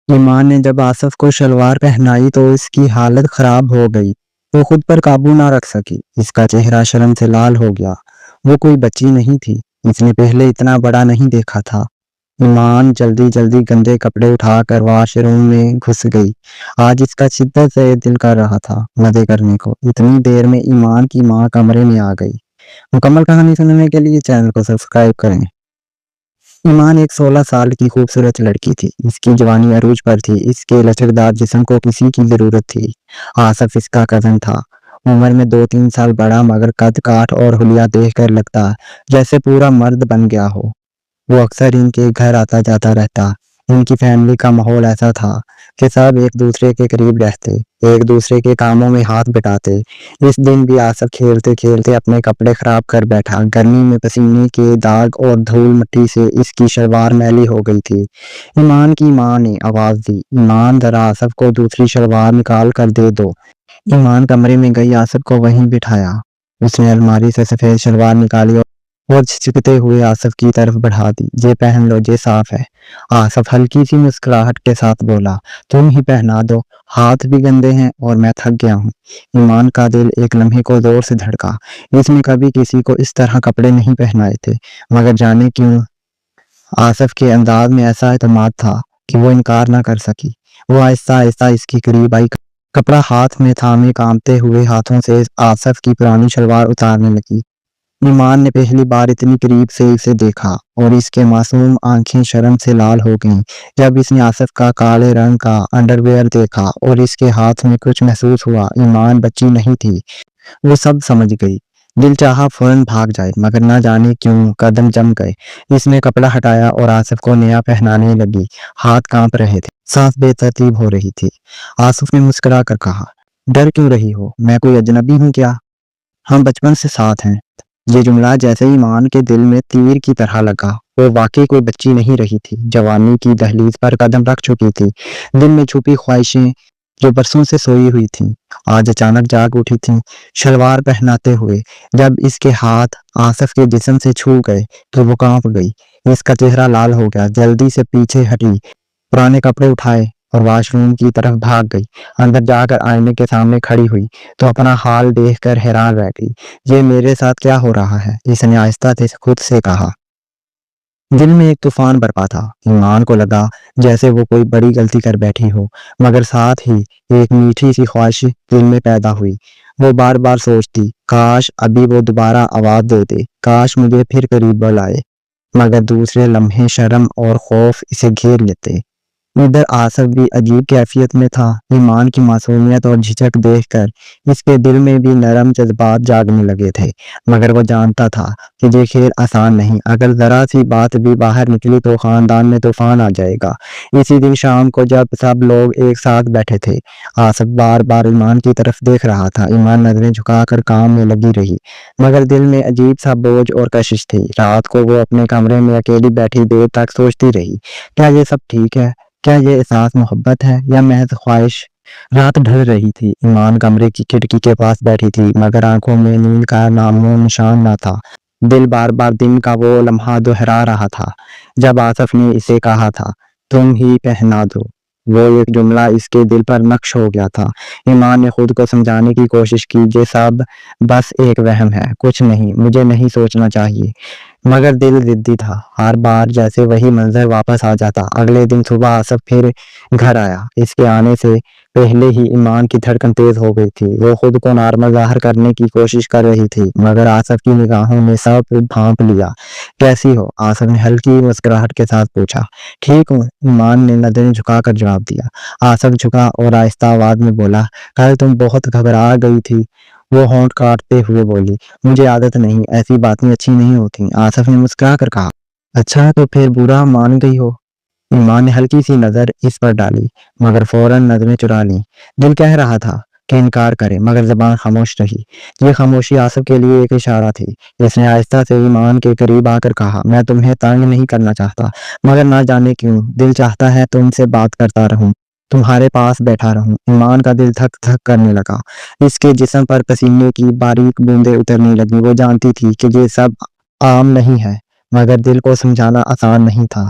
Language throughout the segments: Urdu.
ایمان نے جب آصف کو شلوار پہنائی تو اس کی حالت خراب ہو گئی۔ وہ خود پر قابو نہ رکھ سکی۔ اس کا چہرہ شرم سے لال ہو گیا۔ وہ کوئی بچی نہیں تھی۔ اس نے پہلے اتنا بڑا نہیں دیکھا تھا۔ ایمان جلدی جلدی گندے کپڑے اٹھا کر واش روم میں گھس گئی۔ آج اس کا شدت سے دل کر رہا تھا مزے کرنے کو۔ اتنی دیر میں ایمان کی ماں کمرے میں آ گئی۔ مکمل کہانی سننے کے لیے چینل کو سبسکرائب کریں۔ ایمان ایک 16 سال کی خوبصورت لڑکی تھی۔ اس کی جوانی عروج پر تھی۔ اس کے لچکدار جسم کو کسی کی ضرورت تھی۔ آصف اس کا کزن تھا، عمر میں 2-3 سال بڑا، مگر قد کاٹ اور حلیہ دیکھ کر لگتا جیسے پورا مرد بن گیا ہو۔ وہ اکثر ان کے گھر آتا جاتا رہتا۔ ان کی فیملی کا ماحول ایسا تھا کہ سب ایک دوسرے کے قریب رہتے، ایک دوسرے کے کاموں میں ہاتھ بٹاتے۔ اس دن بھی آصف کھیلتے کھیلتے اپنے کپڑے خراب کر بیٹھا۔ گرمی میں پسینے کے داغ اور دھول مٹی سے اس کی شلوار میلی ہو گئی تھی۔ ایمان کی ماں نے آواز دی، ایمان ذرا آصف کو دوسری شلوار نکال کر دے دو۔ ایمان کمرے میں گئی، آصف کو وہیں بٹھایا۔ اس نے الماری سے سفید شلوار نکالی اور جھجکتے ہوئے آصف کی طرف بڑھا دی۔ یہ پہن لو، یہ صاف ہے۔ آصف ہلکی سی مسکراہٹ کے ساتھ بولا، تم ہی پہنا دو، ہاتھ بھی گندے ہیں اور میں تھک گیا ہوں۔ ایمان کا دل ایک لمحے کو زور سے دھڑکا۔ اس نے کبھی کسی کو اس طرح کپڑے نہیں پہنائے تھے، مگر جانے کیوں آصف کے انداز میں ایسا اعتماد تھا کہ وہ انکار نہ کر سکی۔ وہ آہستہ آہستہ اس کی قریب آئی، کپڑا ہاتھ میں تھامے کانپتے ہوئے ہاتھوں سے آصف کی پرانی شلوار اتارنے لگی۔ ایمان نے پہلی بار اتنی قریب سے اسے دیکھا اور اس کے معصوم آنکھیں شرم سے لال ہو گئیں۔ جب اس نے آصف کا کالے رنگ کا انڈرویئر دیکھا اور اس کے ہاتھ میں کچھ محسوس ہوا، ایمان بچی نہیں تھی، وہ سب سمجھ گئی۔ دل چاہا فوراً بھاگ جائے، مگر نہ جانے کیوں قدم جم گئے۔ اس نے کپڑا ہٹایا اور آصف کو نیا پہنانے لگی۔ ہاتھ کانپ رہے تھے، سانس بے ترتیب ہو رہی تھی۔ آصف نے مسکرا کر کہا، ڈر کیوں رہی ہو؟ میں کوئی اجنبی ہوں کیا؟ ہم بچپن سے ساتھ ہیں۔ یہ جملہ جیسے ایمان کے دل میں تیر کی طرح لگا۔ وہ واقعی کوئی بچی نہیں رہی تھی، جوانی کی دہلیز پر قدم رکھ چکی تھی۔ دل میں چھپی خواہشیں جو برسوں سے سوئی ہوئی تھیں، آج اچانک جاگ اٹھی تھیں۔ شلوار پہناتے ہوئے جب اس کے ہاتھ آصف کے جسم سے چھو گئے تو وہ کانپ گئی۔ اس کا چہرہ لال ہو گیا، جلدی سے پیچھے ہٹی، پرانے کپڑے اٹھائے اور واش روم کی طرف بھاگ گئی۔ اندر جا کر آئینے کے سامنے کھڑی ہوئی تو اپنا حال دیکھ کر حیران رہ گئی۔ یہ میرے ساتھ کیا ہو رہا ہے؟ اس نے آہستہ سے خود سے کہا۔ دل میں ایک طوفان برپا تھا۔ ایمان کو لگا جیسے وہ کوئی بڑی غلطی کر بیٹھی ہو، مگر ساتھ ہی ایک میٹھی سی خواہش دل میں پیدا ہوئی۔ وہ بار بار سوچتی، کاش ابھی وہ دوبارہ آواز دے دے، کاش مجھے پھر قریب بلائے، مگر دوسرے لمحے شرم اور خوف اسے گھیر لیتے۔ ادھر آصف بھی عجیب کیفیت میں تھا۔ ایمان کی معصومیت اور جھجک دیکھ کر اس کے دل میں بھی نرم جذبات جاگنے لگے تھے، مگر وہ جانتا تھا کہ یہ کھیل آسان نہیں۔ اگر ذرا سی بات بھی باہر نکلی تو خاندان میں طوفان آ جائے گا۔ اسی دن شام کو جب سب لوگ ایک ساتھ بیٹھے تھے، آصف بار بار ایمان کی طرف دیکھ رہا تھا۔ ایمان نظریں جھکا کر کام میں لگی رہی، مگر دل میں عجیب سا بوجھ اور کشش تھی۔ رات کو وہ اپنے کمرے میں اکیلی بیٹھی دیر تک سوچتی رہی، کیا یہ سب ٹھیک ہے؟ کیا یہ احساس محبت ہے یا محض خواہش؟ رات ڈھل رہی تھی۔ ایمان کمرے کی کھڑکی کے پاس بیٹھی تھی، مگر آنکھوں میں نیند کا نام و نشان نہ تھا۔ دل بار بار دن کا وہ لمحہ دہرا رہا تھا جب آصف نے اسے کہا تھا، تم ہی پہنا دو۔ وہ ایک جملہ اس کے دل پر نقش ہو گیا تھا۔ ایمان نے خود کو سمجھانے کی کوشش کی، یہ سب بس ایک وہم ہے، کچھ نہیں، مجھے نہیں سوچنا چاہیے، مگر دل ضدی تھا۔ ہر بار جیسے وہی منظر واپس آ جاتا۔ اگلے دن صبح آصف پھر گھر آیا۔ اس کے آنے سے پہلے ہی ایمان کی دھڑکن تیز ہو گئی تھی۔ وہ خود کو نارمل ظاہر کرنے کی کوشش کر رہی تھی، مگر آصف کی نگاہوں نے سب بھانپ لیا۔ کیسی ہو؟ آصف نے ہلکی مسکراہٹ کے ساتھ پوچھا۔ ٹھیک ہوں، ایمان نے نظریں جھکا کر جواب دیا۔ آصف جھکا اور آہستہ آواز میں بولا، کل تم بہت گھبرا گئی تھی۔ وہ ہونٹ کاٹتے ہوئے بولی، مجھے عادت نہیں، ایسی باتیں اچھی نہیں ہوتی۔ آصف نے مسکرا کر کہا، اچھا تو پھر برا مان گئی ہو؟ ایمان نے ہلکی سی نظر اس پر ڈالی، مگر فوراً نظریں چرا لیں۔ دل کہہ رہا تھا کہ انکار کرے، مگر زبان خاموش رہی۔ یہ خاموشی آصف کے لیے ایک اشارہ تھی۔ اس نے آہستہ سے ایمان کے قریب آ کر کہا، میں تمہیں تنگ نہیں کرنا چاہتا، مگر نہ جانے کیوں دل چاہتا ہے تم سے بات کرتا رہوں، تمہارے پاس بیٹھا رہوں۔ ایمان کا دل دھک دھک کرنے لگا۔ اس کے جسم پر پسینے کی باریک بوندیں اترنے لگیں۔ وہ جانتی تھی کہ یہ سب عام نہیں ہے، مگر دل کو سمجھانا آسان نہیں تھا۔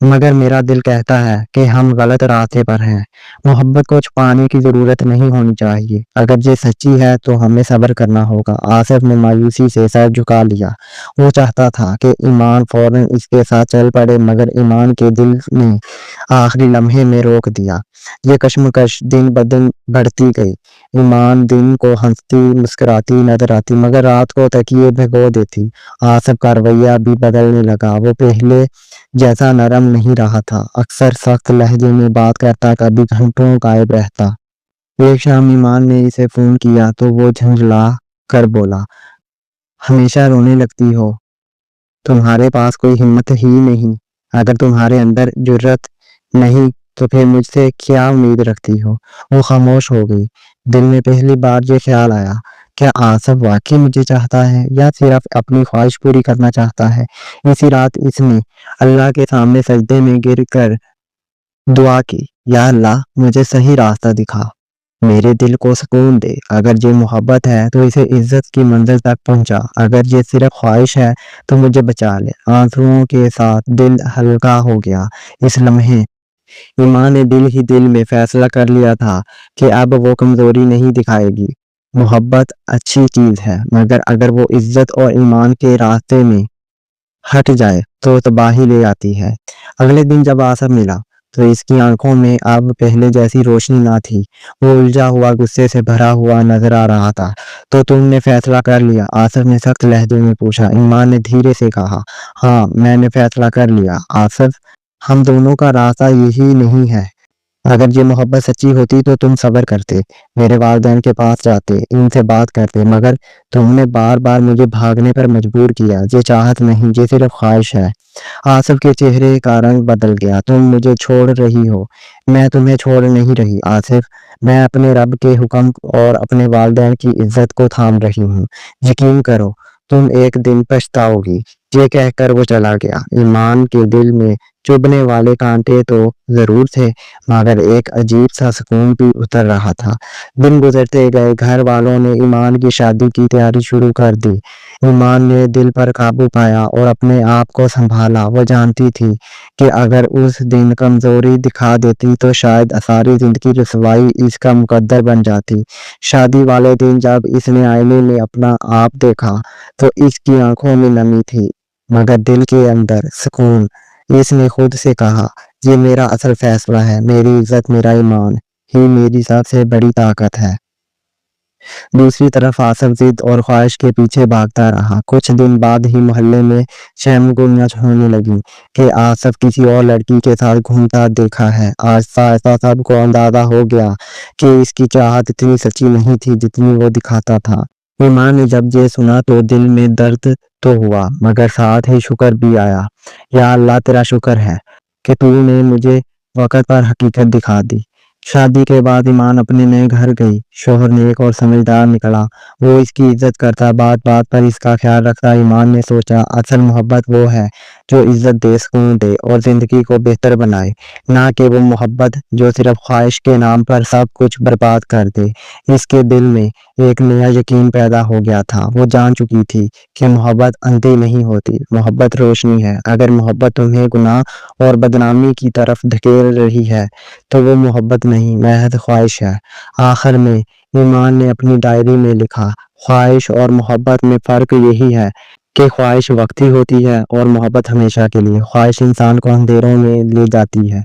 مگر میرا دل کہتا ہے کہ ہم غلط راستے پر ہیں۔ محبت کو چھپانے کی ضرورت نہیں ہونی چاہیے۔ اگر یہ سچی ہے تو ہمیں صبر کرنا ہوگا۔ آصف نے مایوسی سے سر جھکا لیا۔ وہ چاہتا تھا کہ ایمان فوراً اس کے ساتھ چل پڑے، مگر ایمان کے دل نے آخری لمحے میں روک دیا۔ یہ کشمکش دن بدن بڑھتی گئی۔ ایمان دن کو ہنستی مسکراتی نظر آتی، مگر رات کو تکیے بھگو دیتی۔ آصف کا رویہ بھی بدلنے لگا۔ وہ پہلے جیسا نرم نہیں رہا تھا۔ اکثر سخت لہجے میں بات کرتا، کبھی گھنٹوں غائب رہتا۔ ایک شام ایمان نے اسے فون کیا تو وہ جھنجھلا کر بولا، ہمیشہ رونے لگتی ہو، تمہارے پاس کوئی ہمت ہی نہیں۔ اگر تمہارے اندر جرأت نہیں تو پھر مجھ سے کیا امید رکھتی ہو؟ وہ خاموش ہو گئی۔ دل میں پہلی بار یہ خیال آیا، کیا آصف واقعی مجھے چاہتا ہے یا صرف اپنی خواہش پوری کرنا چاہتا ہے؟ اسی رات اس نے اللہ کے سامنے سجدے میں گر کر دعا کی، یا اللہ مجھے صحیح راستہ دکھا، میرے دل کو سکون دے۔ اگر یہ محبت ہے تو اسے عزت کی منزل تک پہنچا، اگر یہ صرف خواہش ہے تو مجھے بچا لے۔ آنسوؤں کے ساتھ دل ہلکا ہو گیا۔ اس لمحے ایمان نے دل ہی دل میں فیصلہ کر لیا تھا کہ اب وہ کمزوری نہیں دکھائے گی۔ محبت اچھی چیز ہے، مگر اگر وہ عزت اور ایمان کے راستے میں ہٹ جائے تو تباہی لے آتی ہے۔ اگلے دن جب آصف ملا تو اس کی آنکھوں میں اب پہلے جیسی روشنی نہ تھی۔ وہ الجھا ہوا، غصے سے بھرا ہوا نظر آ رہا تھا۔ تو تم نے فیصلہ کر لیا؟ آصف نے سخت لہجے میں پوچھا۔ ایمان نے دھیرے سے کہا، ہاں میں نے فیصلہ کر لیا آصف، ہم دونوں کا راستہ یہی نہیں ہے۔ اگر یہ محبت سچی ہوتی تو تم صبر کرتے، میرے والدین کے پاس جاتے، ان سے بات کرتے، مگر تم نے بار بار مجھے بھاگنے پر مجبور کیا۔ یہ چاہت نہیں، یہ صرف خواہش ہے۔ آصف کے چہرے کا رنگ بدل گیا۔ تم مجھے چھوڑ رہی ہو، میں تمہیں چھوڑ نہیں رہی آصف، میں اپنے رب کے حکم اور اپنے والدین کی عزت کو تھام رہی ہوں۔ یقین کرو تم ایک دن پچھتاؤ گی۔ یہ کہہ کر وہ چلا گیا۔ ایمان کے دل میں چبھنے والے کانٹے تو ضرور تھے، مگر ایک عجیب سا سکون بھی اتر رہا تھا۔ دن گزرتے گئے، گھر والوں نے ایمان کی شادی کی تیاری شروع کر دی۔ ایمان نے دل پر قابو پایا اور اپنے آپ کو سنبھالا۔ وہ جانتی تھی کہ اگر اس دن کمزوری دکھا دیتی تو شاید ساری زندگی رسوائی اس کا مقدر بن جاتی۔ شادی والے دن جب اس نے آئینے میں اپنا آپ دیکھا تو اس کی آنکھوں میں نمی تھی، مگر دل کے اندر سکون۔ اس نے خود سے کہا، یہ میرا اصل فیصلہ ہے، میری عزت، میرا ایمان ہی میری سب سے بڑی طاقت ہے۔ دوسری طرف آصف ضد اور خواہش کے پیچھے بھاگتا رہا۔ کچھ دن بعد ہی محلے میں شہم گویاں ہونے لگی کہ آصف کسی اور لڑکی کے ساتھ گھومتا دیکھا ہے۔ آہستہ آہستہ سب کو اندازہ ہو گیا کہ اس کی چاہت اتنی سچی نہیں تھی جتنی وہ دکھاتا تھا۔ ایمان نے جب یہ سنا تو دل میں درد تو ہوا، مگر ساتھ ہی شکر بھی آیا۔ یا اللہ تیرا شکر ہے کہ تو نے مجھے وقت پر حقیقت دکھا دی۔ شادی کے بعد ایمان اپنے نئے گھر گئی۔ شوہر نیک اور سمجھدار نکلا، وہ اس کی عزت کرتا، بات بات پر اس کا خیال رکھتا۔ ایمان نے سوچا، اصل محبت وہ ہے جو عزت دے، سکون دے اور زندگی کو بہتر بنائے، نہ کہ وہ محبت جو صرف خواہش کے نام پر سب کچھ برباد کر دے۔ اس کے دل میں ایک نیا یقین پیدا ہو گیا تھا۔ وہ جان چکی تھی کہ محبت اندھی نہیں ہوتی، محبت روشنی ہے۔ اگر محبت تمہیں گناہ اور بدنامی کی طرف دھکیل رہی ہے تو وہ محبت نہیں، محض خواہش ہے۔ آخر میں ایمان نے اپنی ڈائری میں لکھا، خواہش اور محبت میں فرق یہی ہے کہ خواہش وقتی ہوتی ہے اور محبت ہمیشہ کے لیے۔ خواہش انسان کو اندھیروں میں لے جاتی ہے،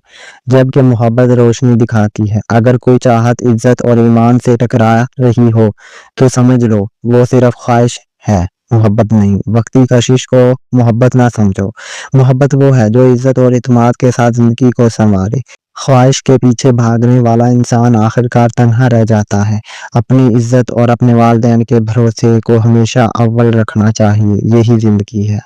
جبکہ محبت روشنی دکھاتی ہے۔ اگر کوئی چاہت عزت اور ایمان سے ٹکرا رہی ہو تو سمجھ لو وہ صرف خواہش ہے، محبت نہیں۔ وقتی کشش کو محبت نہ سمجھو، محبت وہ ہے جو عزت اور اعتماد کے ساتھ زندگی کو سنوارے۔ خواہش کے پیچھے بھاگنے والا انسان آخرکار تنہا رہ جاتا ہے۔ اپنی عزت اور اپنے والدین کے بھروسے کو ہمیشہ اول رکھنا چاہیے، یہی زندگی ہے۔